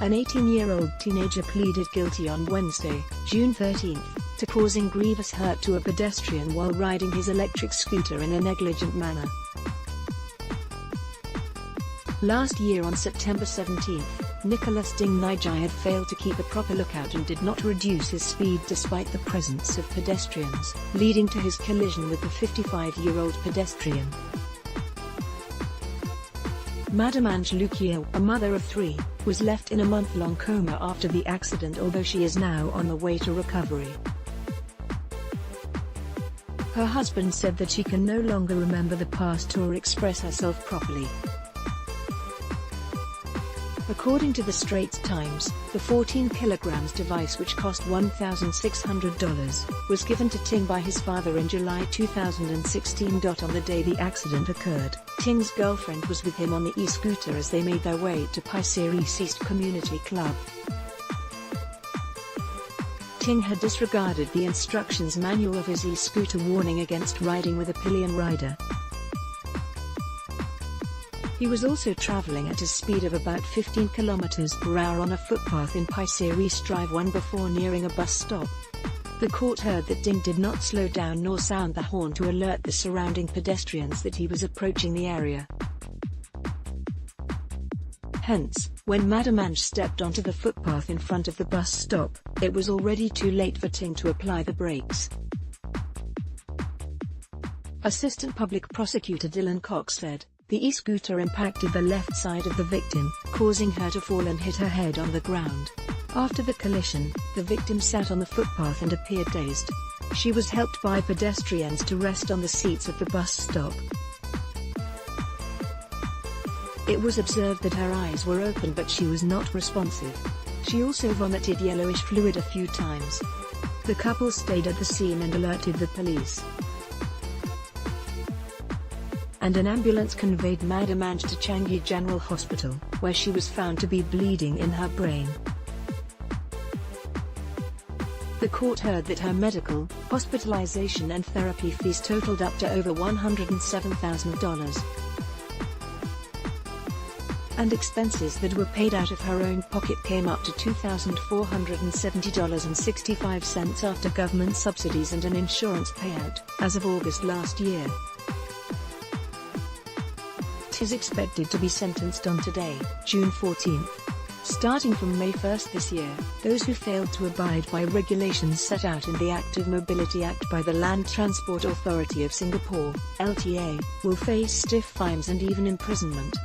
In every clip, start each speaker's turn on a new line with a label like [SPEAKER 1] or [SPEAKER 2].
[SPEAKER 1] An 18-year-old teenager pleaded guilty on Wednesday, June 13, to causing grievous hurt to a pedestrian while riding his electric scooter in a negligent manner. Last year on September 17, Nicholas Dingnijay had failed to keep a proper lookout and did not reduce his speed despite the presence of pedestrians, leading to his collision with the 55-year-old pedestrian. Madam Angelukia, a mother of 3, was left in a month-long coma after the accident, although she is now on the way to recovery. Her husband said that she can no longer remember the past or express herself properly. According to the Straits Times, the 14 kilograms device, which cost $1,600, was given to Ting by his father in July 2016. On the day the accident occurred, Ting's girlfriend was with him on the e-scooter as they made their way to Pisces East Community Club. Ting had disregarded the instructions manual of his e-scooter warning against riding with a pillion rider. He was also traveling at a speed of about 15 km/h on a footpath in Pisces Drive 1 before nearing a bus stop. The court heard that Ting did not slow down nor sound the horn to alert the surrounding pedestrians that he was approaching the area. Hence, when Madam Ange stepped onto the footpath in front of the bus stop, it was already too late for Ting to apply the brakes. Assistant Public Prosecutor Dylan Cox said, "The e-scooter impacted the left side of the victim, causing her to fall and hit her head on the ground. After the collision, the victim sat on the footpath and appeared dazed. She was helped by pedestrians to rest on the seats of the bus stop. It was observed that her eyes were open but she was not responsive. She also vomited yellowish fluid a few times." The couple stayed at the scene and alerted the police. And an ambulance conveyed Madam Ange to Changi General Hospital, where she was found to be bleeding in her brain. The court heard that her medical, hospitalization and therapy fees totaled up to over $107,000. And expenses that were paid out of her own pocket came up to $2,470.65 after government subsidies and an insurance payout, as of August last year. Is expected to be sentenced on today, June 14. Starting from May 1 this year, those who failed to abide by regulations set out in the Active Mobility Act by the Land Transport Authority of Singapore, LTA, will face stiff fines and even imprisonment.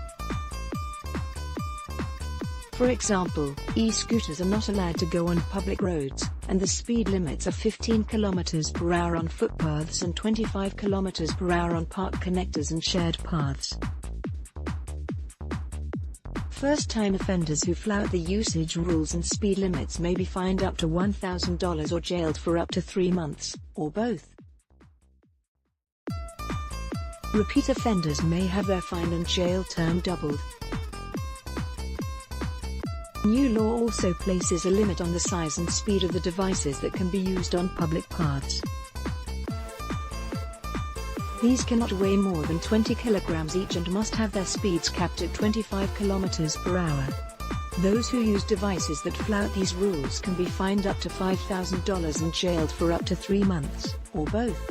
[SPEAKER 1] For example, e-scooters are not allowed to go on public roads, and the speed limits are 15 km/h on footpaths and 25 km/h on park connectors and shared paths. First-time offenders who flout the usage rules and speed limits may be fined up to $1,000 or jailed for up to 3 months, or both. Repeat offenders may have their fine and jail term doubled. New law also places a limit on the size and speed of the devices that can be used on public paths. These cannot weigh more than 20 kilograms each and must have their speeds capped at 25 km/h. Those who use devices that flout these rules can be fined up to $5,000 and jailed for up to 3 months, or both.